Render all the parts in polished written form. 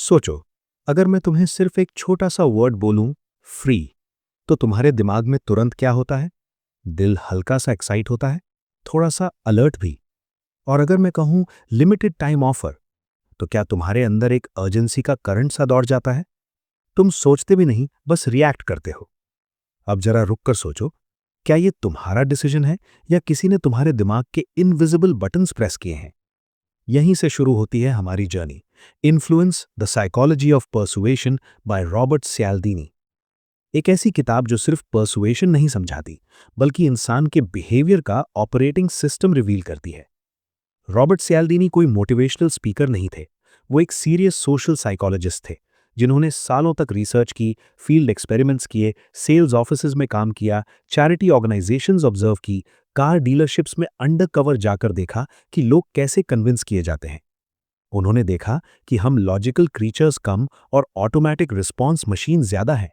सोचो, अगर मैं तुम्हें सिर्फ एक छोटा सा वर्ड बोलूं, फ्री, तो तुम्हारे दिमाग में तुरंत क्या होता है? दिल हल्का सा एक्साइट होता है, थोड़ा सा अलर्ट भी। और अगर मैं कहूं लिमिटेड टाइम ऑफर, तो क्या तुम्हारे अंदर एक अर्जेंसी का करंट सा दौड़ जाता है? तुम सोचते भी नहीं, बस रिएक्ट करते हो। अब जरा रुक कर सोचो, क्या ये तुम्हारा डिसीजन है या किसी ने तुम्हारे दिमाग के इनविजिबल बटन्स प्रेस किए हैं? यहीं से शुरू होती है हमारी journey. Influence the psychology of persuasion by Robert Cialdini. एक ऐसी किताब जो सिर्फ परसुएशन नहीं समझाती, बल्कि इंसान के बिहेवियर का ऑपरेटिंग सिस्टम रिवील करती है। रॉबर्ट सियाल्दीनी कोई मोटिवेशनल स्पीकर नहीं थे। वो एक सीरियस सोशल साइकोलॉजिस्ट थे, जिन्होंने सालों तक रिसर्च की, फील्ड एक्सपेरिमेंट्स किए, सेल्स ऑफिसेज में काम किया, चैरिटी ऑर्गेनाइजेशंस ऑब्जर्व की, कार डीलरशिप्स में अंडर कवर जाकर देखा कि लोग कैसे कन्विंस किए जाते हैं। उन्होंने देखा कि हम लॉजिकल क्रीचर्स कम और ऑटोमैटिक रिस्पॉन्स मशीन ज्यादा है।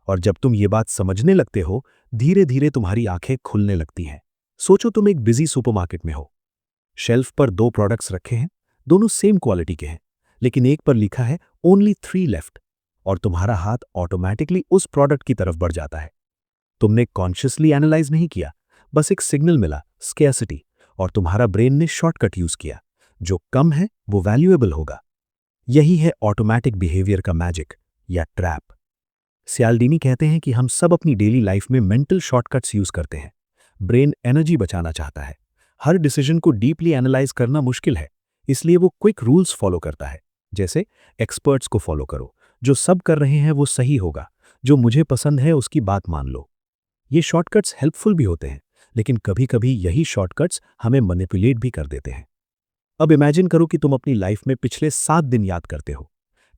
और जब तुम ये बात समझने लगते हो, धीरे धीरे तुम्हारी आंखें खुलने लगती हैं। सोचो, तुम एक बिजी सुपरमार्केट में हो। शेल्फ पर दो प्रोडक्ट्स रखे हैं, दोनों सेम क्वालिटी के हैं, लेकिन एक पर लिखा है ओनली 3 लेफ्ट, और तुम्हारा हाथ ऑटोमैटिकली उस प्रोडक्ट की तरफ बढ़ जाता है। तुमने कॉन्शियसली एनालाइज नहीं किया, बस एक सिग्नल मिला, स्केर्सिटी, और तुम्हारा ब्रेन ने शॉर्टकट यूज किया। जो कम है वो वैल्यूएबल होगा। यही है ऑटोमैटिक बिहेवियर का मैजिक या ट्रैप। सियाल्डीनी कहते हैं कि हम सब अपनी डेली लाइफ में मेंटल शॉर्टकट्स यूज करते हैं। ब्रेन एनर्जी बचाना चाहता है। हर डिसीजन को डीपली एनालाइज करना मुश्किल है, इसलिए वो क्विक रूल्स फॉलो करता है। जैसे एक्सपर्ट्स को फॉलो करो, जो सब कर रहे हैं वो सही होगा, जो मुझे पसंद है उसकी बात मान लो। ये शॉर्टकट्स हेल्पफुल भी होते हैं, लेकिन कभी कभी यही शॉर्टकट्स हमें मैनिपुलेट भी कर देते हैं। अब इमेजिन करो कि तुम अपनी लाइफ में पिछले 7 दिन याद करते हो।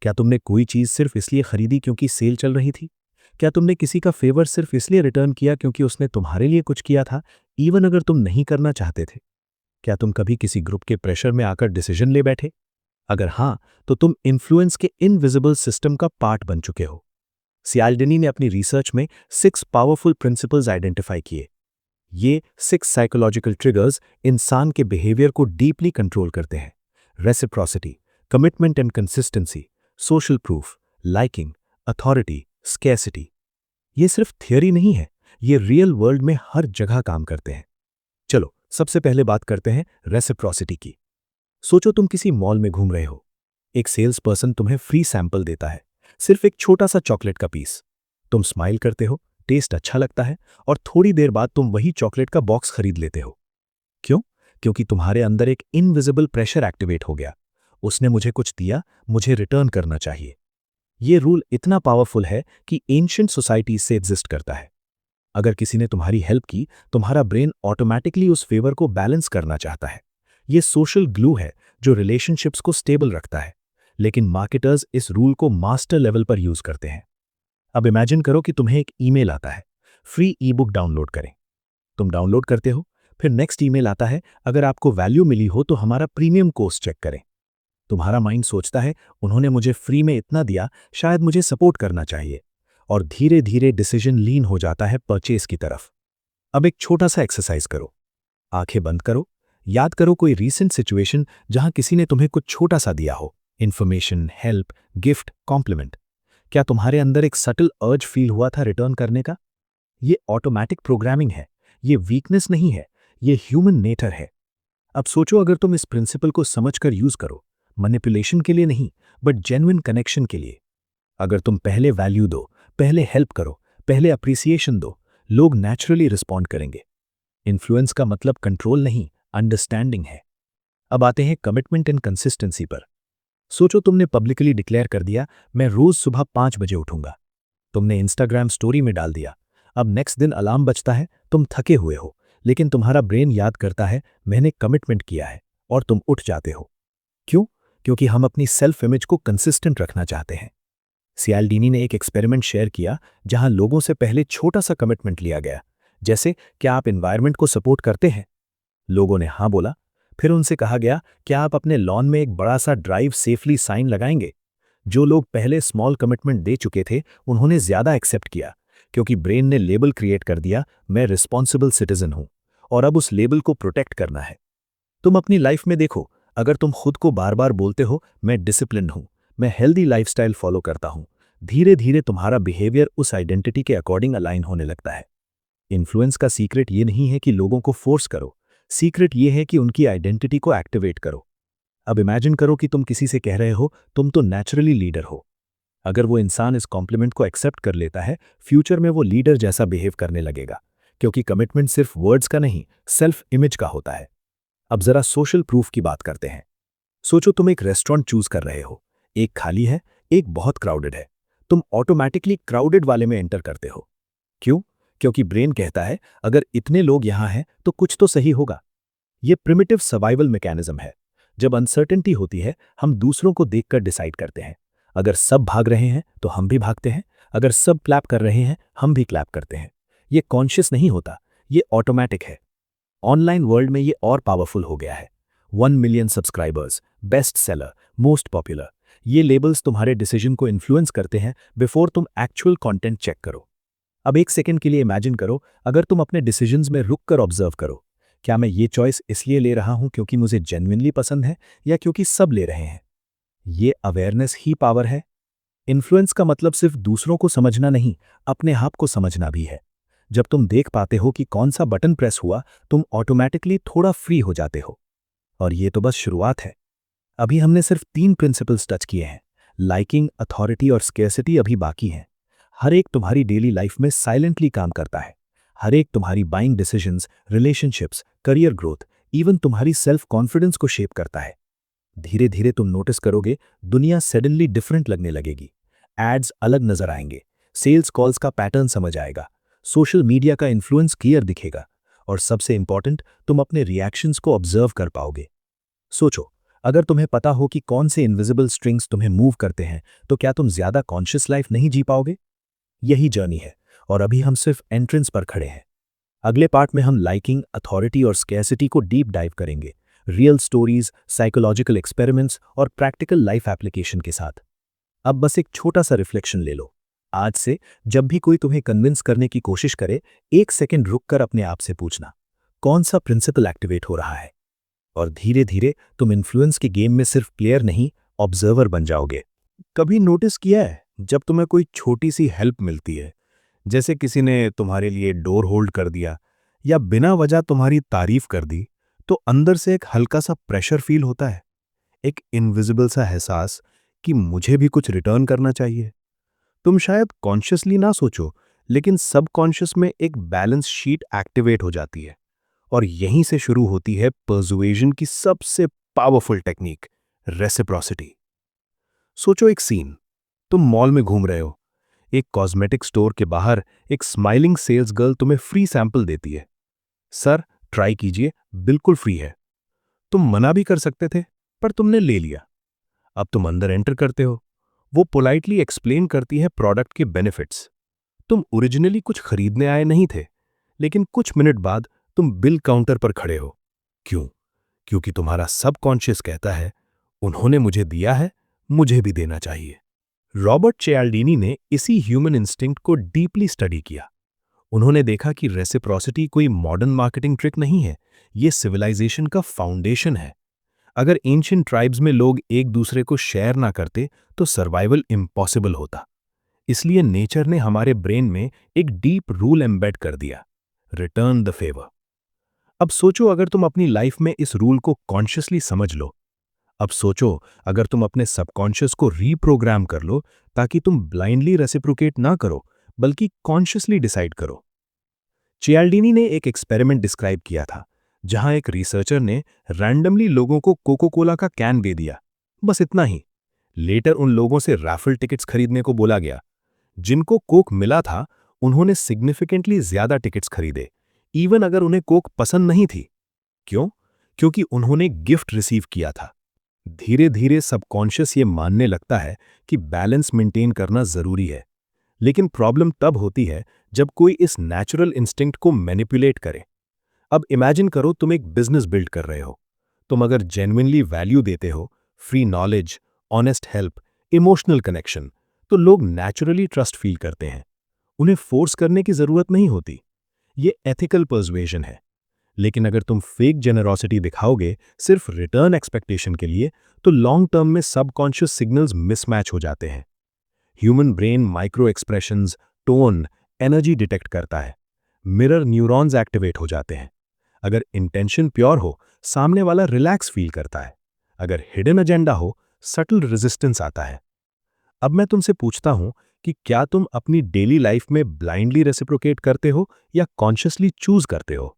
क्या तुमने कोई चीज सिर्फ इसलिए खरीदी क्योंकि सेल चल रही थी? क्या तुमने किसी का फेवर सिर्फ इसलिए रिटर्न किया क्योंकि उसने तुम्हारे लिए कुछ किया था, इवन अगर तुम नहीं करना चाहते थे? क्या तुम कभी किसी ग्रुप के प्रेशर में आकर डिसीजन ले बैठे? अगर हाँ, तो तुम इन्फ्लुएंस के इनविजिबल सिस्टम का पार्ट बन चुके हो। सियाल्डिनी ने अपनी रिसर्च में 6 पावरफुल प्रिंसिपल्स आइडेंटिफाई किए। ये 6 साइकोलॉजिकल ट्रिगर्स इंसान के बिहेवियर को डीपली कंट्रोल करते हैं। Reciprocity, commitment and consistency, social proof, liking, authority, scarcity. ये सिर्फ थियरी नहीं है, ये रियल वर्ल्ड में हर जगह काम करते हैं। चलो, सबसे पहले बात करते हैं रेसिप्रोसिटी की। सोचो, तुम किसी मॉल में घूम रहे हो। एक सेल्स पर्सन तुम्हें फ्री सैंपल देता है, सिर्फ एक छोटा सा चॉकलेट का पीस। तुम स्माइल करते हो, टेस्ट अच्छा लगता है, और थोड़ी देर बाद तुम वही चॉकलेट का बॉक्स खरीद लेते हो। क्यों? क्योंकि तुम्हारे अंदर एक इनविजिबल प्रेशर एक्टिवेट हो गया। उसने मुझे कुछ दिया, मुझे रिटर्न करना चाहिए। ये रूल इतना पावरफुल है कि एंशिएंट सोसाइटीज से एग्जिस्ट करता है। अगर किसी ने तुम्हारी हेल्प की, तुम्हारा ब्रेन ऑटोमैटिकली उस फेवर को बैलेंस करना चाहता है। ये सोशल ग्लू है जो रिलेशनशिप्स को स्टेबल रखता है। लेकिन मार्केटर्स इस रूल को मास्टर लेवल पर यूज करते हैं। अब इमेजिन करो कि तुम्हें एक ईमेल आता है, फ्री ई बुक डाउनलोड करें। तुम डाउनलोड करते हो, फिर नेक्स्ट ईमेल आता है, अगर आपको वैल्यू मिली हो तो हमारा प्रीमियम कोर्स चेक करें। तुम्हारा माइंड सोचता है, उन्होंने मुझे फ्री में इतना दिया, शायद मुझे सपोर्ट करना चाहिए। और धीरे धीरे डिसीजन लीन हो जाता है परचेज की तरफ। अब एक छोटा सा एक्सरसाइज करो। आंखें बंद करो, याद करो कोई रीसेंट सिचुएशन जहां किसी ने तुम्हें कुछ छोटा सा दिया हो, इंफॉर्मेशन, हेल्प, गिफ्ट, कॉम्प्लीमेंट। क्या तुम्हारे अंदर एक सटल अर्ज फील हुआ था रिटर्न करने का? ये ऑटोमैटिक प्रोग्रामिंग है, ये वीकनेस नहीं है, ये ह्यूमन नेचर है। अब सोचो, अगर तुम इस प्रिंसिपल को समझकर यूज करो, मैनिपुलेशन के लिए नहीं, बट जेन्युइन कनेक्शन के लिए। अगर तुम पहले वैल्यू दो, पहले हेल्प करो, पहले अप्रिसिएशन दो, लोग नेचुरली रिस्पॉन्ड करेंगे। इन्फ्लुएंस का मतलब कंट्रोल नहीं, अंडरस्टैंडिंग है। अब आते हैं कमिटमेंट एंड कंसिस्टेंसी पर। सोचो, तुमने पब्लिकली डिक्लेयर कर दिया, मैं रोज सुबह 5 बजे उठूंगा। तुमने इंस्टाग्राम स्टोरी में डाल दिया। अब नेक्स्ट दिन अलार्म बजता है, तुम थके हुए हो, लेकिन तुम्हारा ब्रेन याद करता है, मैंने कमिटमेंट किया है, और तुम उठ जाते हो। क्यों? क्योंकि हम अपनी सेल्फ इमेज को कंसिस्टेंट रखना चाहते हैं। सियाल्डीनी ने एक एक्सपेरिमेंट शेयर किया, जहां लोगों से पहले छोटा सा कमिटमेंट लिया गया, जैसे क्या आप एनवायरनमेंट को सपोर्ट करते हैं? लोगों ने हाँ बोला। फिर उनसे कहा गया, क्या आप अपने लॉन में एक बड़ा सा ड्राइव सेफली साइन लगाएंगे? जो लोग पहले स्मॉल कमिटमेंट दे चुके थे, उन्होंने ज्यादा एक्सेप्ट किया, क्योंकि ब्रेन ने लेबल क्रिएट कर दिया, मैं रिस्पॉन्सिबल सिटीजन हूं, और अब उस लेबल को प्रोटेक्ट करना है। तुम अपनी लाइफ में देखो, अगर तुम खुद को बार बार बोलते हो, मैं डिसिप्लिन्ड हूं, मैं हेल्दी लाइफस्टाइल फॉलो करता हूं, धीरे धीरे तुम्हारा बिहेवियर उस आइडेंटिटी के अकॉर्डिंग अलाइन होने लगता है। इन्फ्लुएंस का सीक्रेट ये नहीं है कि लोगों को फोर्स करो, सीक्रेट ये है कि उनकी आइडेंटिटी को एक्टिवेट करो। अब इमेजिन करो कि तुम किसी से कह रहे हो तुम तो नेचुरली लीडर हो। अगर वो इंसान इस कॉम्प्लीमेंट को एक्सेप्ट कर लेता है, फ्यूचर में वो लीडर जैसा बिहेव करने लगेगा, क्योंकि कमिटमेंट सिर्फ वर्ड्स का नहीं, सेल्फ इमेज का होता है। अब जरा सोशल प्रूफ की बात करते हैं। सोचो तुम एक रेस्टोरेंट चूज कर रहे हो, एक खाली है, एक बहुत क्राउडेड है। तुम ऑटोमेटिकली क्राउडेड वाले में एंटर करते हो। क्यों? क्योंकि ब्रेन कहता है अगर इतने लोग यहां हैं तो कुछ तो सही होगा। ये प्रिमिटिव सर्वाइवल मैकेनिज्म है। जब अनसर्टेनिटी होती है, हम दूसरों को देखकर डिसाइड करते हैं। अगर सब भाग रहे हैं तो हम भी भागते हैं, अगर सब क्लैप कर रहे हैं हम भी क्लैप करते हैं। ये कॉन्शियस नहीं होता, ये ऑटोमेटिक है। ऑनलाइन वर्ल्ड में ये और पावरफुल हो गया है। 1 million subscribers, best seller, most popular, ये लेबल्स तुम्हारे डिसीजन को इन्फ्लुएंस करते हैं बिफोर तुम एक्चुअल कंटेंट चेक करो। अब एक सेकंड के लिए इमेजिन करो, अगर तुम अपने डिसीजंस में रुक कर ऑब्जर्व करो, क्या मैं ये चॉइस इसलिए ले रहा हूं क्योंकि मुझे जेन्युइनली पसंद है या क्योंकि सब ले रहे हैं? ये अवेयरनेस ही पावर है। इन्फ्लुएंस का मतलब सिर्फ दूसरों को समझना नहीं, अपने आप को समझना भी है। जब तुम देख पाते हो कि कौन सा बटन प्रेस हुआ, तुम ऑटोमेटिकली थोड़ा फ्री हो जाते हो। और ये तो बस शुरुआत है। अभी हमने सिर्फ 3 प्रिंसिपल्स टच किए हैं। लाइकिंग, अथॉरिटी और स्केर्सिटी अभी बाकी हैं। हर एक तुम्हारी डेली लाइफ में साइलेंटली काम करता है। हर एक तुम्हारी buying decisions, relationships, career growth, even तुम्हारी सेल्फ कॉन्फिडेंस को शेप करता है। धीरे धीरे तुम नोटिस करोगे, दुनिया सडनली डिफरेंट लगने लगेगी। एड्स अलग नजर आएंगे, सेल्स कॉल्स का पैटर्न समझ आएगा, सोशल मीडिया का इन्फ्लुएंस क्लियर दिखेगा, और सबसे इंपॉर्टेंट, तुम अपने रिएक्शंस को ऑब्जर्व कर पाओगे। सोचो, अगर तुम्हें पता हो कि कौन से इनविजिबल स्ट्रिंग्स तुम्हें मूव करते हैं, तो क्या तुम ज्यादा कॉन्शियस लाइफ नहीं जी पाओगे? यही जर्नी है, और अभी हम सिर्फ एंट्रेंस पर खड़े हैं। अगले पार्ट में हम लाइकिंग, अथॉरिटी और स्कैर्सिटी को डीप डाइव करेंगे, रियल स्टोरीज, साइकोलॉजिकल एक्सपेरिमेंट्स और प्रैक्टिकल लाइफ एप्लीकेशन के साथ। अब बस एक छोटा सा रिफ्लेक्शन ले लो। आज से जब भी कोई तुम्हें कन्विंस करने की कोशिश करे, एक सेकंड रुककर अपने आप से पूछना, कौन सा प्रिंसिपल एक्टिवेट हो रहा है? और धीरे धीरे तुम इन्फ्लुएंस के गेम में सिर्फ प्लेयर नहीं, ऑब्जर्वर बन जाओगे। कभी नोटिस किया है, जब तुम्हें कोई छोटी सी हेल्प मिलती है, जैसे किसी ने तुम्हारे लिए डोर होल्ड कर दिया या बिना वजह तुम्हारी तारीफ कर दी, तो अंदर से एक हल्का सा प्रेशर फील होता है, एक इनविजिबल सा एहसास कि मुझे भी कुछ रिटर्न करना चाहिए। तुम शायद कॉन्शियसली ना सोचो, लेकिन सबकॉन्शियस में एक बैलेंस शीट एक्टिवेट हो जाती है। और यहीं से शुरू होती है पर्सुएजन की सबसे पावरफुल टेक्निक, रेसिप्रोसिटी। सोचो एक सीन, तुम मॉल में घूम रहे हो, एक कॉस्मेटिक स्टोर के बाहर एक स्माइलिंग सेल्स गर्ल तुम्हें फ्री सैंपल देती है। सर, ट्राई कीजिए, बिल्कुल फ्री है। तुम मना भी कर सकते थे, पर तुमने ले लिया। अब तुम अंदर एंटर करते हो, वो पोलाइटली एक्सप्लेन करती है प्रोडक्ट के बेनिफिट्स। तुम ओरिजिनली कुछ खरीदने आए नहीं थे, लेकिन कुछ मिनट बाद तुम बिल काउंटर पर खड़े हो। क्यों? क्योंकि तुम्हारा सबकॉन्शियस कहता है, उन्होंने मुझे दिया है, मुझे भी देना चाहिए। रॉबर्ट चियाल्डिनी ने इसी ह्यूमन इंस्टिंक्ट को डीपली स्टडी किया। उन्होंने देखा कि रेसिप्रोसिटी कोई मॉडर्न मार्केटिंग ट्रिक नहीं है, ये सिविलाइजेशन का फाउंडेशन है। अगर एंशिएंट ट्राइब्स में लोग एक दूसरे को शेयर ना करते, तो सर्वाइवल इम्पॉसिबल होता। इसलिए नेचर ने हमारे ब्रेन में एक डीप रूल एम्बेड कर दिया, रिटर्न द फेवर। अब सोचो, अगर तुम अपनी लाइफ में इस रूल को कॉन्शियसली समझ लो। अब सोचो, अगर तुम अपने सबकॉन्शियस को रीप्रोग्राम कर लो, ताकि तुम ब्लाइंडली रेसिप्रोकेट ना करो, बल्कि कॉन्शियसली डिसाइड करो। चियाल्डिनी ने एक एक्सपेरिमेंट डिस्क्राइब किया था, जहां एक रिसर्चर ने रैंडमली लोगों को कोको कोला का कैन दे दिया, बस इतना ही। लेटर उन लोगों से रैफल टिकट्स खरीदने को बोला गया। जिनको कोक मिला था, उन्होंने सिग्निफिकेंटली ज्यादा टिकट्स खरीदे, इवन अगर उन्हें कोक पसंद नहीं थी। क्यों? क्योंकि उन्होंने गिफ्ट रिसीव किया था। धीरे धीरे सबकॉन्शियस ये मानने लगता है कि बैलेंस मेंटेन करना जरूरी है। लेकिन प्रॉब्लम तब होती है जब कोई इस नेचुरल इंस्टिंक्ट को मैनिपुलेट करे। अब इमेजिन करो, तुम एक बिजनेस बिल्ड कर रहे हो। तुम अगर जेन्युइनली वैल्यू देते हो, free knowledge, honest help, emotional connection, तो लोग नेचुरली ट्रस्ट फील करते हैं। उन्हें फोर्स करने की जरूरत नहीं होती। ये एथिकल पर्सुएजन है। लेकिन अगर तुम फेक जेनरोसिटी दिखाओगे सिर्फ रिटर्न एक्सपेक्टेशन के लिए, तो लॉन्ग टर्म में सबकॉन्शियस सिग्नल्स मिसमैच हो जाते हैं। Human brain micro expressions, tone, energy detect करता है। मिरर न्यूरॉन्स एक्टिवेट हो जाते हैं। अगर इंटेंशन प्योर हो, सामने वाला रिलैक्स फील करता है। अगर हिडन एजेंडा हो, सटल रेजिस्टेंस आता है। अब मैं तुमसे पूछता हूं कि क्या तुम अपनी डेली लाइफ में ब्लाइंडली रेसिप्रोकेट करते हो या कॉन्शियसली चूज करते हो?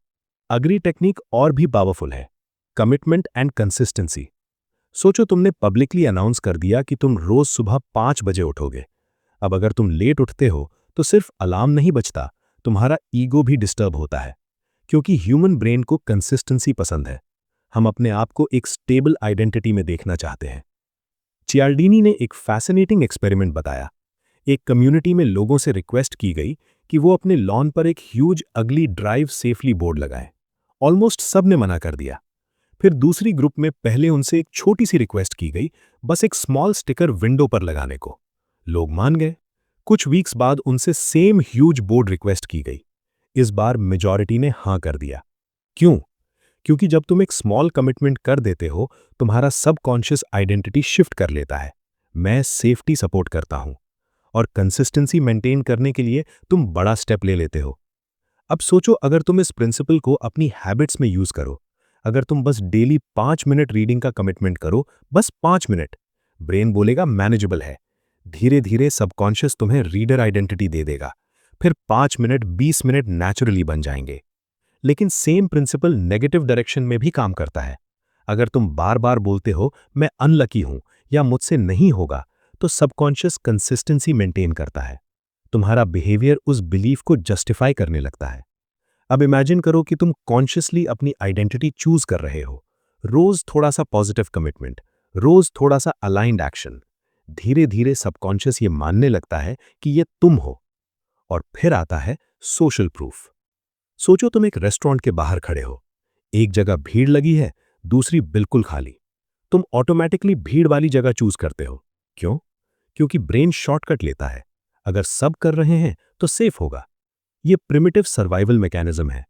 अगली टेक्निक और भी पावरफुल है, कमिटमेंट एंड कंसिस्टेंसी। सोचो तुमने पब्लिकली अनाउंस कर दिया कि तुम रोज सुबह 5 बजे उठोगे। अब अगर तुम लेट उठते हो तो सिर्फ अलार्म नहीं बजता, तुम्हारा ईगो भी डिस्टर्ब होता है। क्योंकि ह्यूमन ब्रेन को कंसिस्टेंसी पसंद है। हम अपने आप को एक स्टेबल आइडेंटिटी में देखना चाहते हैं। चियाल्डीनी ने एक फैसिनेटिंग एक्सपेरिमेंट बताया। एक कम्युनिटी में लोगों से रिक्वेस्ट की गई कि वो अपने लॉन पर एक ह्यूज अगली ड्राइव सेफली बोर्ड लगाएं। ऑलमोस्ट सब ने मना कर दिया। फिर दूसरी ग्रुप में पहले उनसे एक छोटी सी रिक्वेस्ट की गई, बस एक स्मॉल स्टिकर विंडो पर लगाने को। लोग मान गए। कुछ वीक्स बाद उनसे सेम ह्यूज बोर्ड रिक्वेस्ट की गई। इस बार मेजॉरिटी ने हां कर दिया। क्यों? क्योंकि जब तुम एक स्मॉल कमिटमेंट कर देते हो, तुम्हारा सबकॉन्शियस आइडेंटिटी शिफ्ट कर लेता है। मैं सेफ्टी सपोर्ट करता हूं। और कंसिस्टेंसी मेंटेन करने के लिए तुम बड़ा स्टेप ले लेते हो। अब सोचो अगर तुम इस प्रिंसिपल को अपनी हैबिट्स में यूज करो। अगर तुम बस डेली 5 मिनट रीडिंग का कमिटमेंट करो, बस 5 मिनट, ब्रेन बोलेगा मैनेजेबल है। धीरे धीरे सबकॉन्शियस तुम्हें रीडर आइडेंटिटी दे देगा। फिर 5 मिनट 20 मिनट नेचुरली बन जाएंगे। लेकिन सेम प्रिंसिपल नेगेटिव डायरेक्शन में भी काम करता है। अगर तुम बार बार बोलते हो मैं अनलकी हूं या मुझसे नहीं होगा, तो सबकॉन्शियस कंसिस्टेंसी मेंटेन करता है। तुम्हारा बिहेवियर उस बिलीफ को जस्टिफाई करने लगता है। अब इमेजिन करो कि तुम कॉन्शियसली अपनी आइडेंटिटी चूज कर रहे हो। रोज थोड़ा सा पॉजिटिव कमिटमेंट, रोज थोड़ा सा अलाइंड एक्शन। धीरे धीरे सबकॉन्शियस ये मानने लगता है कि ये तुम हो। और फिर आता है सोशल प्रूफ। सोचो तुम एक रेस्टोरेंट के बाहर खड़े हो। एक जगह भीड़ लगी है, दूसरी बिल्कुल खाली। तुम ऑटोमेटिकली भीड़ वाली जगह चूज करते हो। क्यों? क्योंकि ब्रेन शॉर्टकट लेता है। अगर सब कर रहे हैं तो सेफ होगा। ये प्रिमिटिव सर्वाइवल मैकेनिज्म है।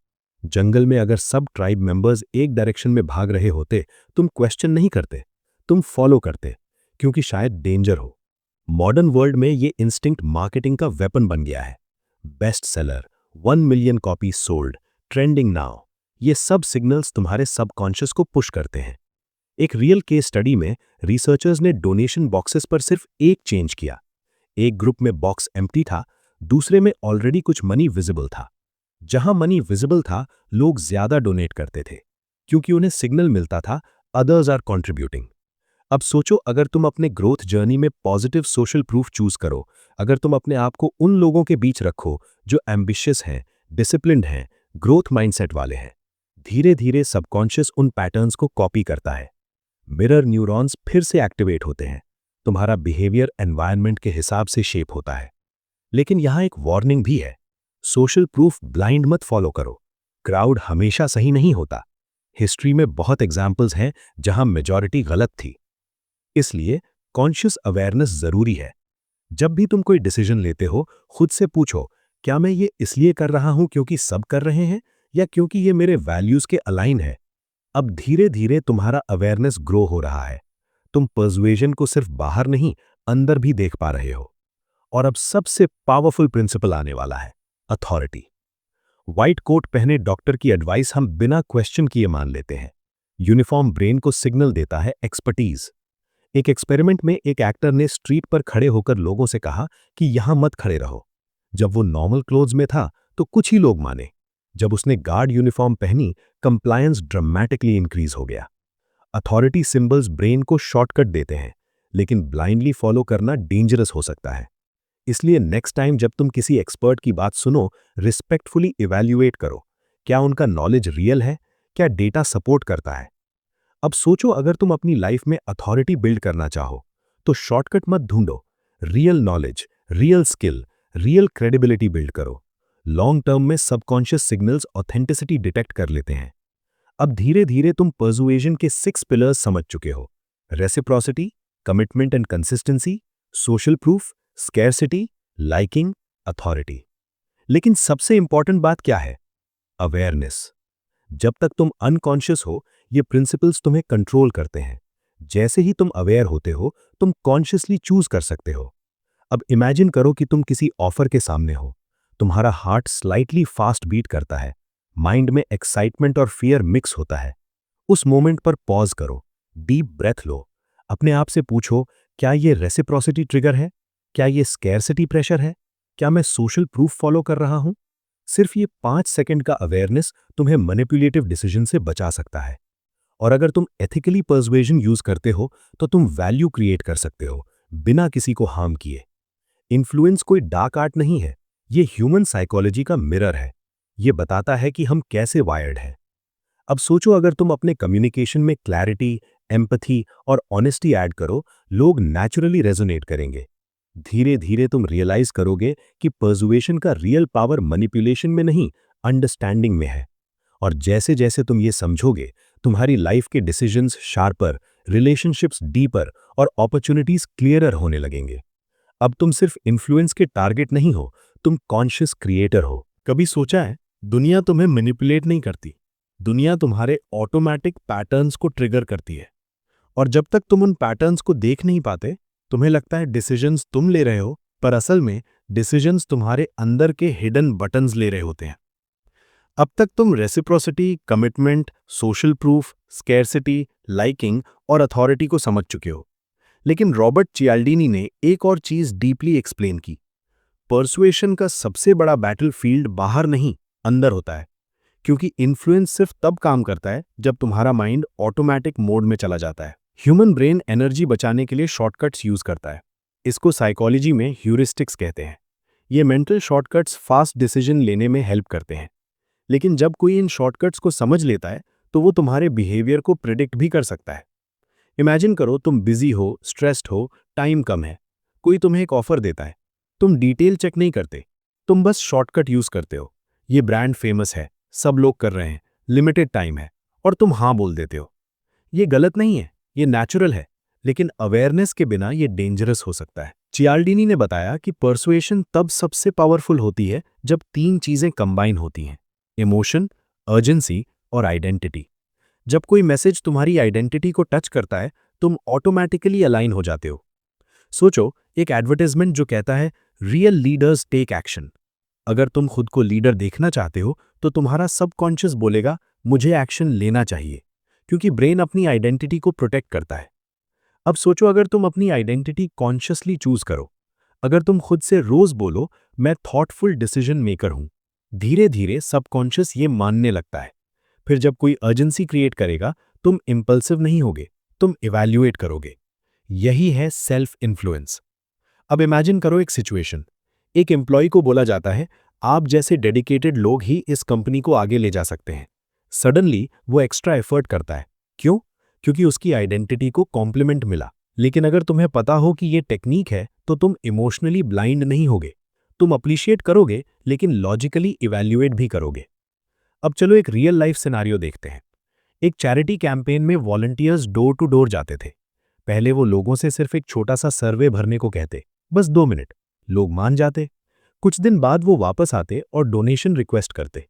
जंगल में अगर सब ट्राइब मेंबर्स एक डायरेक्शन में भाग रहे होते, तुम क्वेश्चन नहीं करते, तुम फॉलो करते, क्योंकि शायद डेंजर हो। मॉडर्न वर्ल्ड में ये इंस्टिंक्ट मार्केटिंग का वेपन बन गया है। Best seller, 1 million copy sold, trending now, ये सब सिग्नल्स तुम्हारे सबकॉन्शियस को पुश करते हैं। एक रियल केस स्टडी में रिसर्चर्स ने डोनेशन बॉक्सेस पर सिर्फ एक चेंज किया। एक ग्रुप में बॉक्स एम्प्टी था, दूसरे में ऑलरेडी कुछ मनी विजिबल था। जहां मनी विजिबल था, लोग ज्यादा डोनेट करते थे, क्योंकि उन्हें सिग्नल मिलता था अदर्स आर कंट्रीब्यूटिंग। अब सोचो अगर तुम अपने ग्रोथ जर्नी में पॉजिटिव सोशल प्रूफ चूज करो, अगर तुम अपने आप को उन लोगों के बीच रखो जो एम्बिशियस हैं, डिसिप्लिन्ड हैं, ग्रोथ माइंडसेट वाले हैं, धीरे धीरे सबकॉन्शियस उन पैटर्न्स को कॉपी करता है। मिरर न्यूरॉन्स फिर से एक्टिवेट होते हैं। तुम्हारा बिहेवियर एनवायरनमेंट के हिसाब से शेप होता है। लेकिन यहां एक वार्निंग भी है। सोशल प्रूफ ब्लाइंड मत फॉलो करो। क्राउड हमेशा सही नहीं होता। हिस्ट्री में बहुत एग्जाम्पल्स हैं जहां मेजॉरिटी गलत थी। इसलिए कॉन्शियस अवेयरनेस जरूरी है। जब भी तुम कोई डिसीजन लेते हो, खुद से पूछो, क्या मैं ये इसलिए कर रहा हूं क्योंकि सब कर रहे हैं, या क्योंकि ये मेरे वैल्यूज के अलाइन है? अब धीरे धीरे तुम्हारा अवेयरनेस ग्रो हो रहा है। तुम पर्सुएजन को सिर्फ बाहर नहीं, अंदर भी देख पा रहे हो। और अब सबसे पावरफुल प्रिंसिपल आने वाला है, अथॉरिटी। व्हाइट कोट पहने डॉक्टर की एडवाइस हम बिना क्वेश्चन किए मान लेते हैं। यूनिफॉर्म ब्रेन को सिग्नल देता है एक्सपर्टीज। एक एक्सपेरिमेंट में एक एक्टर ने स्ट्रीट पर खड़े होकर लोगों से कहा कि यहां मत खड़े रहो। जब वो नॉर्मल क्लोथ्स में था तो कुछ ही लोग माने। जब उसने गार्ड यूनिफॉर्म पहनी, कंप्लायंस ड्रामेटिकली इंक्रीज हो गया। अथॉरिटी सिंबल्स ब्रेन को शॉर्टकट देते हैं, लेकिन ब्लाइंडली फॉलो करना डेंजरस हो सकता है। इसलिए नेक्स्ट टाइम जब तुम किसी एक्सपर्ट की बात सुनो, रिस्पेक्टफुली इवैल्यूएट करो। क्या उनका नॉलेज रियल है? क्या डेटा सपोर्ट करता है? अब सोचो अगर तुम अपनी लाइफ में अथॉरिटी बिल्ड करना चाहो, तो शॉर्टकट मत ढूंढो। Real knowledge, real skill, real credibility build करो। लॉन्ग टर्म में सबकॉन्शियस सिग्नल्स ऑथेंटिसिटी डिटेक्ट कर लेते हैं। अब धीरे धीरे तुम पर्सुएजन के 6 पिलर्स समझ चुके हो। Reciprocity, commitment and consistency, social proof, scarcity, liking, authority. लेकिन सबसे इंपॉर्टेंट बात क्या है? अवेयरनेस। जब तक तुम अनकॉन्शियस हो, ये प्रिंसिपल्स तुम्हें कंट्रोल करते हैं। जैसे ही तुम अवेयर होते हो, तुम कॉन्शियसली चूज कर सकते हो। अब इमेजिन करो कि तुम किसी ऑफर के सामने हो। तुम्हारा हार्ट स्लाइटली फास्ट बीट करता है। माइंड में एक्साइटमेंट और फियर मिक्स होता है। उस मोमेंट पर पॉज करो, डीप ब्रेथ लो। अपने आप से पूछो, क्या ये रेसिप्रोसिटी ट्रिगर है? क्या ये स्कैरसिटी प्रेशर है? क्या मैं सोशल प्रूफ फॉलो कर रहा हूं? सिर्फ ये 5 सेकंड का अवेयरनेस तुम्हें मैनिपुलेटिव डिसीजन से बचा सकता है। और अगर तुम एथिकली पर्सुएजन यूज करते हो, तो तुम वैल्यू क्रिएट कर सकते हो, बिना किसी को हार्म किए। इन्फ्लुएंस कोई डार्क आर्ट नहीं है, ये ह्यूमन साइकोलॉजी का मिरर है। ये बताता है कि हम कैसे वायर्ड हैं। अब सोचो, अगर तुम अपने कम्युनिकेशन में क्लैरिटी, एम्पथी और ऑनेस्टी ऐड करो, लोग नेचुरली रेजोनेट करेंगे। धीरे धीरे तुम रियलाइज करोगे कि पर्सुएशन का रियल पावर मैनिपुलेशन में नहीं, अंडरस्टैंडिंग में है। और जैसे जैसे तुम ये समझोगे, तुम्हारी लाइफ के डिसीजंस शार्पर, रिलेशनशिप्स डीपर और अपॉर्चुनिटीज क्लियरर होने लगेंगे। अब तुम सिर्फ इन्फ्लुएंस के टारगेट नहीं हो, तुम कॉन्शियस क्रिएटर हो। कभी सोचा है, दुनिया तुम्हें मैनिपुलेट नहीं करती, दुनिया तुम्हारे ऑटोमेटिक पैटर्न्स को ट्रिगर करती है। और जब तक तुम उन पैटर्न्स को देख नहीं पाते, तुम्हें लगता है डिसीजंस तुम ले रहे हो, पर असल में डिसीजंस तुम्हारे अंदर के हिडन बटन्स ले रहे होते हैं। अब तक तुम reciprocity, commitment, social proof, scarcity, liking और अथॉरिटी को समझ चुके हो। लेकिन रॉबर्ट चियाल्डीनी ने एक और चीज डीपली एक्सप्लेन की। पर्सुएशन का सबसे बड़ा बैटलफील्ड बाहर नहीं, अंदर होता है। क्योंकि इन्फ्लुएंस सिर्फ तब काम करता है जब तुम्हारा माइंड ऑटोमेटिक मोड में चला जाता है। ह्यूमन ब्रेन एनर्जी बचाने के लिए शॉर्टकट्स यूज करता है। इसको साइकोलॉजी में ह्यूरिस्टिक्स कहते हैं। ये मेंटल शॉर्टकट्स फास्ट डिसीजन लेने में हेल्प करते हैं। लेकिन जब कोई इन शॉर्टकट्स को समझ लेता है, तो वो तुम्हारे बिहेवियर को प्रिडिक्ट भी कर सकता है। इमेजिन करो, तुम बिजी हो, स्ट्रेस्ड हो, टाइम कम है। कोई तुम्हें एक ऑफर देता है। तुम डिटेल चेक नहीं करते, तुम बस शॉर्टकट यूज करते हो। ये ब्रांड फेमस है, सब लोग कर रहे हैं, लिमिटेड टाइम है, और तुम हाँ बोल देते हो। ये गलत नहीं है, ये नेचुरल है, लेकिन अवेयरनेस के बिना ये डेंजरस हो सकता है। चियाल्डीनी ने बताया कि पर्सुएशन तब सबसे पावरफुल होती है जब 3 चीजें कंबाइन होती हैं: इमोशन, अर्जेंसी और आइडेंटिटी। जब कोई मैसेज तुम्हारी आइडेंटिटी को टच करता है, तुम ऑटोमैटिकली अलाइन हो जाते हो। सोचो, एक एडवर्टाइजमेंट जो कहता है रियल लीडर्स टेक एक्शन। अगर तुम खुद को लीडर देखना चाहते हो, तो तुम्हारा सबकॉन्शियस बोलेगा मुझे एक्शन लेना चाहिए, क्योंकि ब्रेन अपनी आइडेंटिटी को प्रोटेक्ट करता है। अब सोचो, अगर तुम अपनी आइडेंटिटी कॉन्शियसली चूज करो। अगर तुम खुद से रोज बोलो मैं थॉटफुल डिसीजन मेकर हूं, धीरे धीरे सबकॉन्शियस ये मानने लगता है। फिर जब कोई अर्जेंसी क्रिएट करेगा, तुम इम्पल्सिव नहीं होगे, तुम इवैल्यूएट करोगे। यही है सेल्फ इन्फ्लुएंस। अब इमेजिन करो एक सिचुएशन। एक एम्प्लॉय को बोला जाता है आप जैसे डेडिकेटेड लोग ही इस कंपनी को आगे ले जा सकते हैं। सडनली वो एक्स्ट्रा एफर्ट करता है। क्यों? क्योंकि उसकी आइडेंटिटी को कॉम्प्लीमेंट मिला। लेकिन अगर तुम्हें पता हो कि ये टेक्निक है, तो तुम इमोशनली ब्लाइंड नहीं होगे। तुम अप्रिशिएट करोगे, लेकिन लॉजिकली इवैल्यूएट भी करोगे। अब चलो एक रियल लाइफ सिनारियो देखते हैं। एक चैरिटी कैंपेन में वॉलंटियर्स डोर टू डोर जाते थे। पहले वो लोगों से सिर्फ एक छोटा सा सर्वे भरने को कहते, बस 2 मिनट। लोग मान जाते। कुछ दिन बाद वो वापस आते और डोनेशन रिक्वेस्ट करते।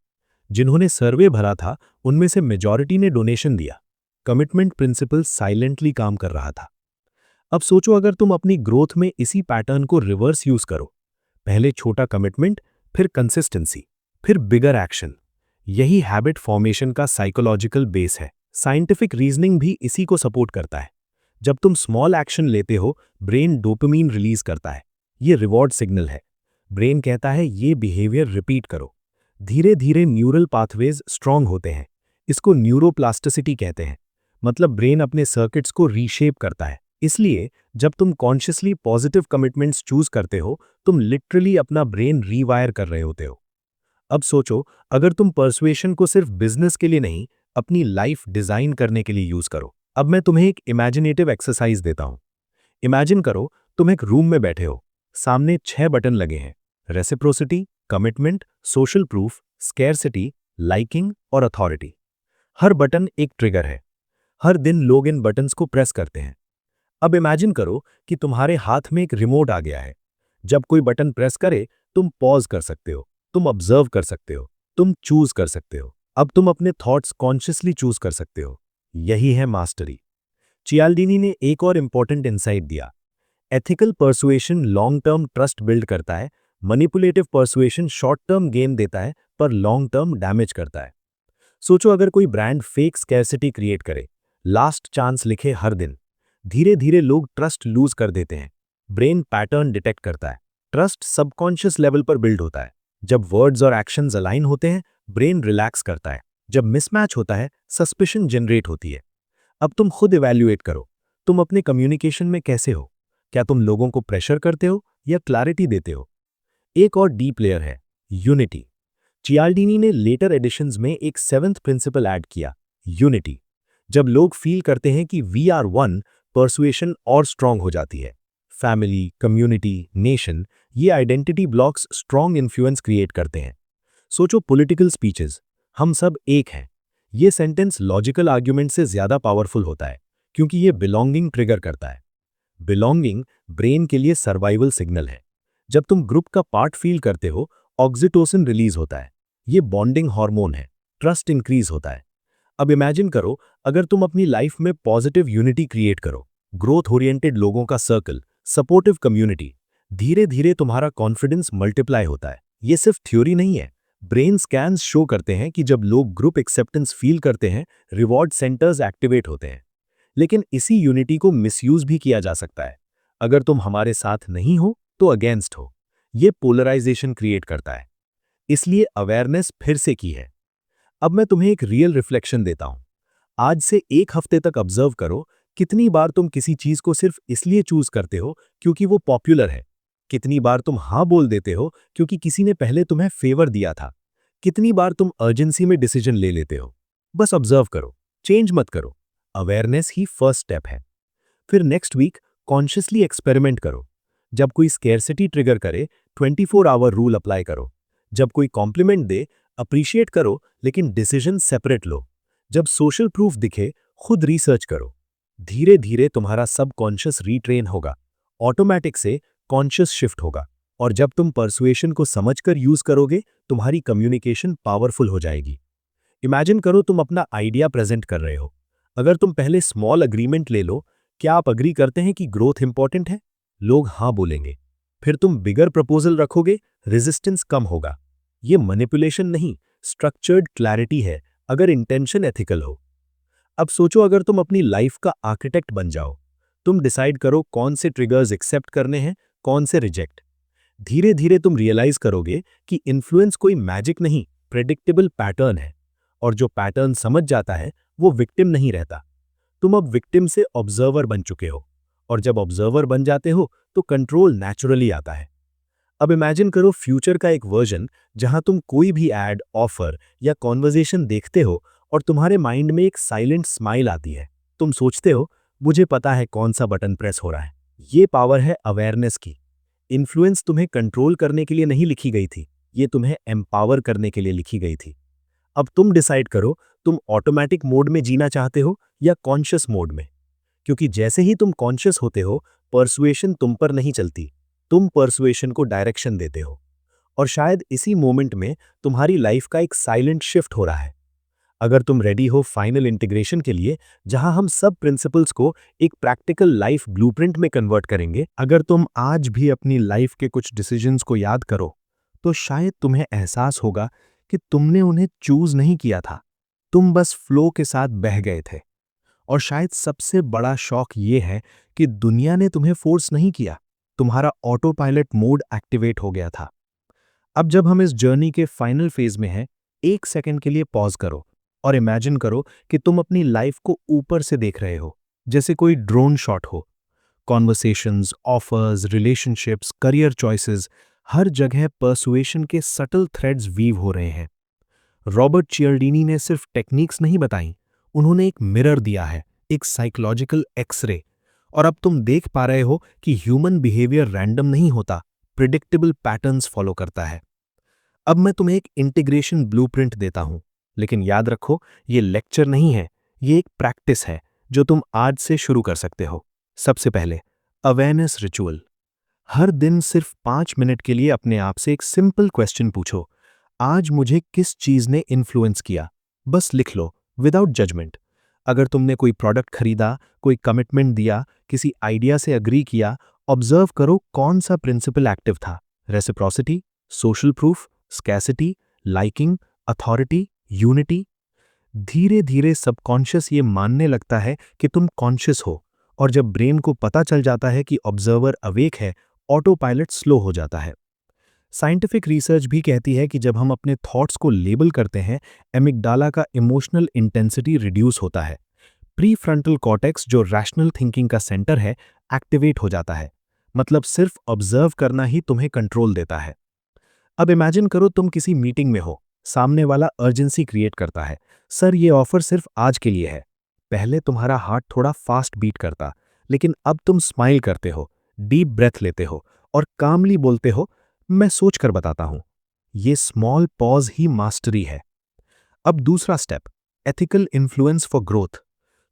जिन्होंने सर्वे भरा था, उनमें से मेजॉरिटी ने डोनेशन दिया। कमिटमेंट प्रिंसिपल साइलेंटली काम कर रहा था। अब सोचो, अगर तुम अपनी ग्रोथ में इसी पैटर्न को रिवर्स यूज करो। पहले छोटा कमिटमेंट, फिर कंसिस्टेंसी, फिर बिगर एक्शन। यही हैबिट फॉर्मेशन का साइकोलॉजिकल बेस है। साइंटिफिक रीजनिंग भी इसी को सपोर्ट करता है। जब तुम स्मॉल एक्शन लेते हो, ब्रेन डोपामिन रिलीज करता है। ये रिवॉर्ड सिग्नल है। ब्रेन कहता है ये बिहेवियर रिपीट करो। धीरे धीरे न्यूरल पाथवेज स्ट्रांग होते हैं। इसको न्यूरोप्लास्टिसिटी कहते हैं। मतलब ब्रेन अपने सर्किट्स को रीशेप करता है। इसलिए जब तुम कॉन्शियसली पॉजिटिव कमिटमेंट्स चूज करते हो, तुम लिटरली अपना ब्रेन रीवायर कर रहे होते हो। अब सोचो, अगर तुम पर्सुएशन को सिर्फ बिजनेस के लिए नहीं, अपनी लाइफ डिजाइन करने के लिए यूज करो। अब मैं तुम्हें एक इमेजिनेटिव एक्सरसाइज देता हूं। इमेजिन करो, तुम एक रूम में बैठे हो। सामने 6 बटन लगे हैं: reciprocity, commitment, social proof, scarcity, liking और अथॉरिटी। हर बटन एक ट्रिगर है। हर दिन लोग इन बटन्स को प्रेस करते हैं। अब इमेजिन करो कि तुम्हारे हाथ में एक रिमोट आ गया है। जब कोई बटन प्रेस करे, तुम पॉज कर सकते हो, तुम ऑब्जर्व कर सकते हो, तुम चूज कर सकते हो। अब तुम अपने थॉट्स कॉन्शियसली चूज कर सकते हो। यही है मास्टरी। चियाल्डिनी ने एक और इंपॉर्टेंट इंसाइट दिया। Ethical persuasion long term trust build करता है, manipulative persuasion short term gain देता है पर लॉन्ग टर्म डैमेज करता है। सोचो अगर कोई ब्रांड फेक स्कैर्सिटी क्रिएट करे, लास्ट चांस लिखे हर दिन, धीरे धीरे लोग ट्रस्ट लूज कर देते हैं। ब्रेन पैटर्न डिटेक्ट करता है। ट्रस्ट सबकॉन्शियस लेवल पर बिल्ड होता है। जब वर्ड्स और एक्शंस अलाइन होते हैं, ब्रेन रिलैक्स करता है। जब मिसमैच होता है, सस्पिशन जनरेट होती है। अब तुम खुद इवैल्यूएट करो, तुम अपने कम्युनिकेशन में कैसे हो? क्या तुम लोगों को प्रेशर करते हो या क्लैरिटी देते हो? एक और डीप लेयर है, यूनिटी। चियाल्डिनी ने लेटर एडिशंस में एक सेवेंथ प्रिंसिपल ऐड किया, यूनिटी। जब लोग फील करते हैं कि वी आर वन, परसुएशन और स्ट्रांग हो जाती है। फैमिली, कम्युनिटी, नेशन, ये identity blocks strong influence create करते हैं। सोचो पॉलिटिकल स्पीचेस, हम सब एक हैं। ये सेंटेंस लॉजिकल आर्ग्यूमेंट से ज्यादा पावरफुल होता है क्योंकि ये बिलोंगिंग ट्रिगर करता है। बिलोंगिंग ब्रेन के लिए सर्वाइवल सिग्नल है। जब तुम ग्रुप का पार्ट फील करते हो, ऑक्सीटोसिन रिलीज होता है। ये बॉन्डिंग हार्मोन है, ट्रस्ट इंक्रीज होता है। अब इमेजिन करो अगर तुम अपनी लाइफ में पॉजिटिव यूनिटी क्रिएट करो, ग्रोथ ओरिएंटेड लोगों का सर्कल, सपोर्टिव कम्युनिटी, धीरे धीरे तुम्हारा कॉन्फिडेंस मल्टीप्लाई होता है। ये सिर्फ थ्योरी नहीं है, ब्रेन स्कैन्स शो करते हैं कि जब लोग ग्रुप एक्सेप्टेंस फील करते हैं, रिवॉर्ड सेंटर्स एक्टिवेट होते हैं। लेकिन इसी यूनिटी को मिसयूज भी किया जा सकता है। अगर तुम हमारे साथ नहीं हो तो अगेंस्ट हो। ये पोलराइजेशन क्रिएट करता है। इसलिए अवेयरनेस फिर से की है। अब मैं तुम्हें एक रियल रिफ्लेक्शन देता हूं। आज से एक हफ्ते तक ऑब्जर्व करो, कितनी बार तुम किसी चीज को सिर्फ इसलिए चूज करते हो क्योंकि वो पॉपुलर है। कितनी बार तुम हाँ बोल देते हो क्योंकि किसी ने पहले तुम्हें फेवर दिया था। कितनी बार तुम अर्जेंसी में डिसीजन ले लेते हो। बस ऑब्जर्व करो, चेंज मत करो। अवेयरनेस ही फर्स्ट स्टेप है। फिर नेक्स्ट वीक कॉन्शियसली एक्सपेरिमेंट करो। जब कोई स्केर्सिटी ट्रिगर करे, 24 आवर रूल अप्लाई करो। जब कोई कॉम्प्लीमेंट दे, अप्रिशिएट करो लेकिन डिसीजन सेपरेट लो। जब सोशल प्रूफ दिखे, खुद रिसर्च करो। धीरे धीरे तुम्हारा सबकॉन्शियस रीट्रेन होगा, ऑटोमैटिक से कॉन्शियस शिफ्ट होगा। और जब तुम परसुएशन को समझकर यूज करोगे, तुम्हारी कम्युनिकेशन पावरफुल हो जाएगी। इमेजिन करो तुम अपना आइडिया प्रेजेंट कर रहे हो। अगर तुम पहले स्मॉल अग्रीमेंट ले लो, क्या आप अग्री करते हैं कि ग्रोथ इंपॉर्टेंट है? लोग हाँ बोलेंगे। फिर तुम बिगर प्रपोजल रखोगे, रेजिस्टेंस कम होगा। ये मैनिपुलेशन नहीं, स्ट्रक्चर्ड क्लैरिटी है, अगर इंटेंशन एथिकल हो। अब सोचो अगर तुम अपनी लाइफ का आर्किटेक्ट बन जाओ। तुम डिसाइड करो कौन से ट्रिगर्स एक्सेप्ट करने हैं, कौन से रिजेक्ट। धीरे धीरे तुम रियलाइज करोगे कि इन्फ्लुएंस कोई मैजिक नहीं, प्रेडिक्टेबल पैटर्न है। और जो पैटर्न समझ जाता है वो विक्टिम नहीं रहता। तुम अब विक्टिम से ऑब्जर्वर बन चुके हो। और जब ऑब्जर्वर बन जाते हो तो कंट्रोल नेचुरली आता है। अब इमेजिन करो फ्यूचर का एक वर्जन जहां तुम कोई भी एड, ऑफर या कॉन्वर्जेशन देखते हो और तुम्हारे माइंड में एक साइलेंट स्माइल आती है। तुम सोचते हो, मुझे पता है कौन सा बटन प्रेस हो रहा है। ये पावर है अवेयरनेस की। इन्फ्लुएंस तुम्हें कंट्रोल करने के लिए नहीं लिखी गई थी, ये तुम्हें एम्पावर करने के लिए लिखी गई थी। अब तुम डिसाइड करो, तुम ऑटोमैटिक मोड में जीना चाहते हो या कॉन्शियस मोड में। क्योंकि जैसे ही तुम कॉन्शियस होते हो, परसुएशन तुम पर नहीं चलती, तुम परसुएशन को डायरेक्शन देते हो। और शायद इसी मोमेंट में तुम्हारी लाइफ का एक साइलेंट शिफ्ट हो रहा है। अगर तुम रेडी हो फाइनल इंटीग्रेशन के लिए, जहां हम सब प्रिंसिपल्स को एक प्रैक्टिकल लाइफ ब्लूप्रिंट में कन्वर्ट करेंगे, अगर तुम आज भी अपनी लाइफ के कुछ डिसीजंस को याद करो, तो शायद तुम्हें एहसास होगा कि तुमने उन्हें चूज नहीं किया था, तुम बस फ्लो के साथ बह गए थे। और शायद सबसे बड़ा शॉक ये है कि दुनिया ने तुम्हें फोर्स नहीं किया, तुम्हारा ऑटो पायलट मोड एक्टिवेट हो गया था। अब जब हम इस जर्नी के फाइनल फेज में हैं, एक सेकंड के लिए पॉज करो और इमेजिन करो कि तुम अपनी लाइफ को ऊपर से देख रहे हो, जैसे कोई ड्रोन शॉट हो। Conversations, offers, relationships, career choices, हर जगह परसुएशन के सटल थ्रेड्स वीव हो रहे हैं। रॉबर्ट चियल्डिनी ने सिर्फ टेक्निक्स नहीं बताई, उन्होंने एक मिरर दिया है, एक साइकोलॉजिकल एक्सरे। और अब तुम देख पा रहे हो कि ह्यूमन बिहेवियर रैंडम नहीं होता, प्रिडिक्टेबल पैटर्न्स फॉलो करता है। अब मैं तुम्हें एक इंटीग्रेशन ब्लूप्रिंट देता हूं, लेकिन याद रखो, ये लेक्चर नहीं है, ये एक प्रैक्टिस है जो तुम आज से शुरू कर सकते हो। सबसे पहले, अवेयरनेस रिचुअल। हर दिन सिर्फ 5 मिनट के लिए अपने आप से एक सिंपल क्वेश्चन पूछो, आज मुझे किस चीज ने इन्फ्लुएंस किया, बस लिख लो, विदाउट जजमेंट। अगर तुमने कोई प्रोडक्ट खरीदा, कोई कमिटमेंट दिया, किसी आइडिया से अग्री किया, ऑब्जर्व करो कौन सा प्रिंसिपल एक्टिव था। Reciprocity, social proof, scarcity, liking, authority, unity. धीरे धीरे सबकॉन्शियस ये मानने लगता है कि तुम कॉन्शियस हो, और जब ब्रेन को पता चल जाता है कि ऑब्जर्वर अवेक है, ऑटो पायलट स्लो हो जाता है। साइंटिफिक रिसर्च भी कहती है कि जब हम अपने थॉट्स को लेबल करते हैं, एमिगडाला का इमोशनल इंटेंसिटी रिड्यूस होता है। प्री फ्रंटल कॉर्टेक्स, जो रैशनल थिंकिंग का सेंटर है, एक्टिवेट हो जाता है। मतलब सिर्फ ऑब्जर्व करना ही तुम्हें कंट्रोल देता है। अब इमेजिन करो तुम किसी मीटिंग में हो, सामने वाला अर्जेंसी क्रिएट करता है। सर, ये ऑफर सिर्फ आज के लिए है। पहले तुम्हारा हार्ट थोड़ा फास्ट बीट करता, लेकिन अब तुम स्माइल करते हो, डीप ब्रेथ लेते हो और कामली बोलते हो, मैं सोच कर बताता हूं। ये स्मॉल पॉज ही मास्टरी है। अब दूसरा step, ethical influence for growth.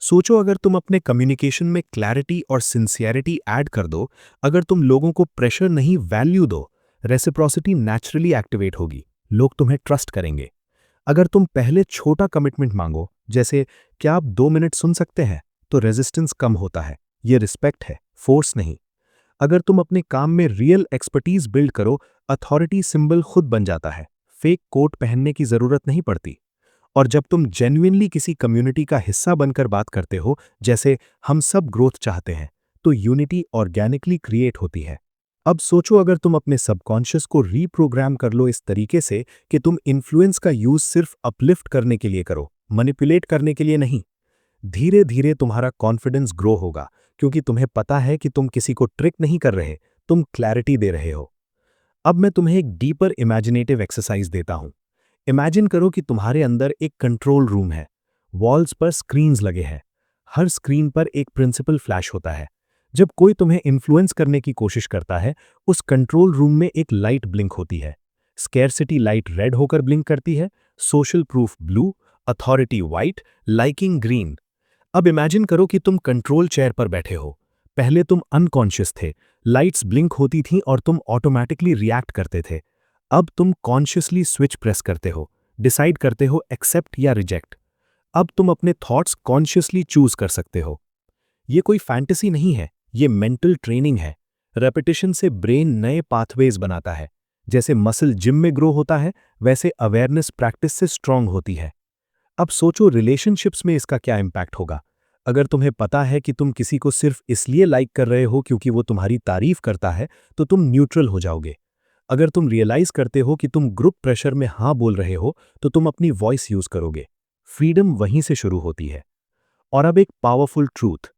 सोचो, अगर तुम अपने कम्युनिकेशन में क्लैरिटी और सिंसियरिटी ऐड कर दो, अगर तुम लोगों को प्रेशर नहीं वैल्यू दो, रेसिप्रोसिटी नेचुरली एक्टिवेट होगी, लोग तुम्हें ट्रस्ट करेंगे। अगर तुम पहले छोटा कमिटमेंट मांगो, जैसे क्या आप 2 मिनट सुन सकते हैं, तो रेजिस्टेंस कम होता है। ये रिस्पेक्ट है, फोर्स नहीं। अगर तुम अपने काम में रियल एक्सपर्टीज बिल्ड करो, अथॉरिटी सिंबल खुद बन जाता है, फेक कोट पहनने की जरूरत नहीं पड़ती। और जब तुम जेन्युइनली किसी कम्युनिटी का हिस्सा बनकर बात करते हो, जैसे हम सब ग्रोथ चाहते हैं, तो यूनिटी ऑर्गेनिकली क्रिएट होती है। अब सोचो, अगर तुम अपने सबकॉन्शियस को रीप्रोग्राम कर लो इस तरीके से कि तुम इन्फ्लुएंस का यूज सिर्फ अपलिफ्ट करने के लिए करो, मैनिपुलेट करने के लिए नहीं। धीरे धीरे तुम्हारा कॉन्फिडेंस ग्रो होगा, क्योंकि तुम्हें पता है कि तुम किसी को ट्रिक नहीं कर रहे, तुम क्लैरिटी दे रहे हो। अब मैं तुम्हें एक डीपर इमेजिनेटिव एक्सरसाइज देता हूं। इमेजिन करो कि तुम्हारे अंदर एक कंट्रोल रूम है। वॉल्स पर स्क्रीन्स लगे हैं। हर स्क्रीन पर एक प्रिंसिपल फ्लैश होता है। जब कोई तुम्हें इन्फ्लुएंस करने की कोशिश करता है, उस कंट्रोल रूम में एक लाइट ब्लिंक होती है। स्केर्सिटी लाइट रेड होकर ब्लिंक करती है, social proof blue, authority white, liking green. अब इमेजिन करो कि तुम कंट्रोल चेयर पर बैठे हो। पहले तुम अनकॉन्शियस थे, लाइट्स ब्लिंक होती थीं और तुम ऑटोमैटिकली रिएक्ट करते थे। अब तुम कॉन्शियसली स्विच प्रेस करते हो, डिसाइड करते हो एक्सेप्ट या रिजेक्ट। अब तुम अपने थॉट्स कॉन्शियसली चूज कर सकते हो। ये कोई फैंटेसी नहीं है, ये मेंटल ट्रेनिंग है। रेपिटेशन से ब्रेन नए पाथवेज बनाता है। जैसे मसल जिम में ग्रो होता है, वैसे अवेयरनेस प्रैक्टिस से स्ट्रांग होती है। अब सोचो, रिलेशनशिप्स में इसका क्या इम्पैक्ट होगा। अगर तुम्हें पता है कि तुम किसी को सिर्फ इसलिए लाइक कर रहे हो क्योंकि वो तुम्हारी तारीफ करता है, तो तुम न्यूट्रल हो जाओगे। अगर तुम रियलाइज करते हो कि तुम ग्रुप प्रेशर में हाँ बोल रहे हो, तो तुम अपनी वॉइस यूज करोगे। फ्रीडम वहीं से शुरू होती है। और अब एक पावरफुल ट्रूथ,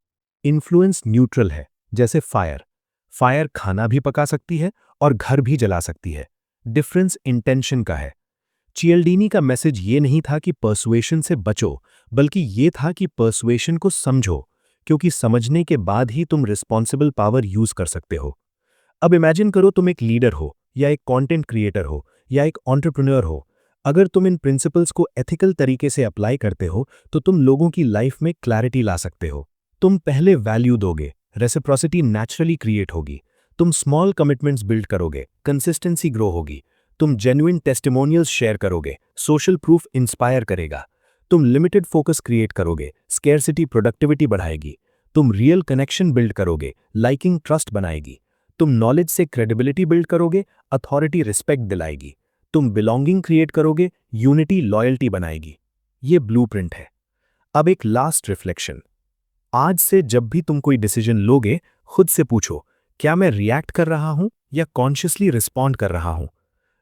इन्फ्लुएंस न्यूट्रल है, जैसे फायर। फायर खाना भी पका सकती है और घर भी जला सकती है। डिफरेंस इंटेंशन का है। चियल्डीनी का मैसेज ये नहीं था कि पर्सुएशन से बचो, बल्कि ये था कि पर्सुएशन को समझो, क्योंकि समझने के बाद ही तुम रिस्पॉन्सिबल पावर यूज कर सकते हो। अब इमेजिन करो, तुम एक लीडर हो, या एक कंटेंट क्रिएटर हो, या एक एंटरप्रेन्योर हो। अगर तुम इन प्रिंसिपल्स को एथिकल तरीके से अप्लाई करते हो, तो तुम लोगों की लाइफ में क्लैरिटी ला सकते हो। तुम पहले वैल्यू दोगे, रेसिप्रोसिटी नेचुरली क्रिएट होगी। तुम स्मॉल कमिटमेंट्स बिल्ड करोगे, कंसिस्टेंसी ग्रो होगी। तुम जेन्युइन टेस्टिमोनियल्स शेयर करोगे, सोशल प्रूफ इंस्पायर करेगा। तुम लिमिटेड फोकस क्रिएट करोगे, स्केर्सिटी प्रोडक्टिविटी बढ़ाएगी। तुम रियल कनेक्शन बिल्ड करोगे, लाइकिंग ट्रस्ट बनाएगी। तुम नॉलेज से क्रेडिबिलिटी बिल्ड करोगे, अथॉरिटी रिस्पेक्ट दिलाएगी। तुम बिलोंगिंग क्रिएट करोगे, यूनिटी लॉयल्टी बनाएगी। ये ब्लूप्रिंट है। अब एक लास्ट रिफ्लेक्शन। आज से जब भी तुम कोई डिसीजन लोगे, खुद से पूछो, क्या मैं रिएक्ट कर रहा हूं या कॉन्शियसली रिस्पॉन्ड कर रहा हूं।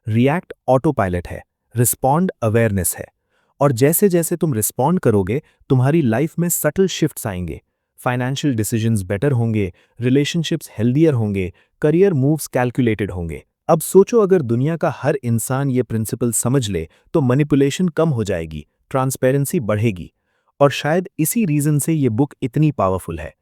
रिएक्ट ऑटो पायलट है, रिस्पॉन्ड अवेयरनेस है। और जैसे जैसे तुम रिस्पॉन्ड करोगे, तुम्हारी लाइफ में सटल शिफ्ट्स आएंगे। फाइनेंशियल डिसीजंस बेटर होंगे, रिलेशनशिप्स हेल्दियर होंगे, करियर मूव्स कैलकुलेटेड होंगे। अब सोचो, अगर दुनिया का हर इंसान ये प्रिंसिपल समझ ले, तो मैनिपुलेशन कम हो जाएगी, ट्रांसपेरेंसी बढ़ेगी। और शायद इसी रीजन से ये बुक इतनी पावरफुल है।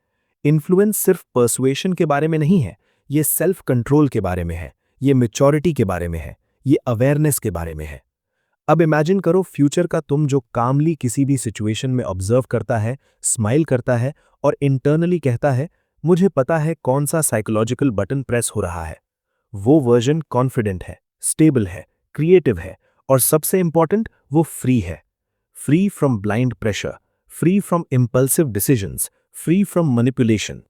इन्फ्लुएंस सिर्फ पर्सुएशन के बारे में नहीं है, ये सेल्फ कंट्रोल के बारे में है, ये मैच्योरिटी के बारे में है, ये अवेयरनेस के बारे में है। अब इमेजिन करो, फ्यूचर का तुम जो कामली किसी भी सिचुएशन में ऑब्जर्व करता है, स्माइल करता है और इंटरनली कहता है, मुझे पता है कौन सा साइकोलॉजिकल बटन प्रेस हो रहा है। वो वर्जन कॉन्फिडेंट है, स्टेबल है, क्रिएटिव है और सबसे इंपॉर्टेंट, वो फ्री है। Free from blind pressure, free from impulsive decisions, free from manipulation.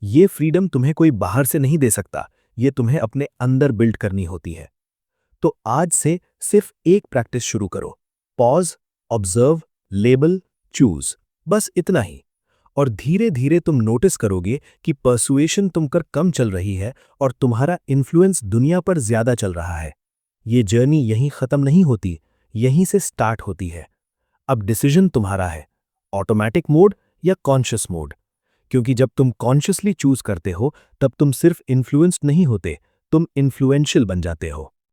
ये फ्रीडम तुम्हें कोई बाहर से नहीं दे सकता, ये तुम्हें अपने अंदर बिल्ड करनी होती है। तो आज से सिर्फ एक प्रैक्टिस शुरू करो। पॉज, ऑब्जर्व, लेबल, चूज, बस इतना ही। और धीरे धीरे तुम नोटिस करोगे कि पर्सुएशन तुम कर कम चल रही है और तुम्हारा इन्फ्लुएंस दुनिया पर ज्यादा चल रहा है। ये जर्नी यहीं खत्म नहीं होती, यहीं से स्टार्ट होती है। अब डिसीजन तुम्हारा है, ऑटोमेटिक मोड या कॉन्शियस मोड। क्योंकि जब तुम कॉन्शियसली चूज करते हो तब तुम सिर्फ इन्फ्लुएंस्ड नहीं होते, तुम इन्फ्लुएंशियल बन जाते हो।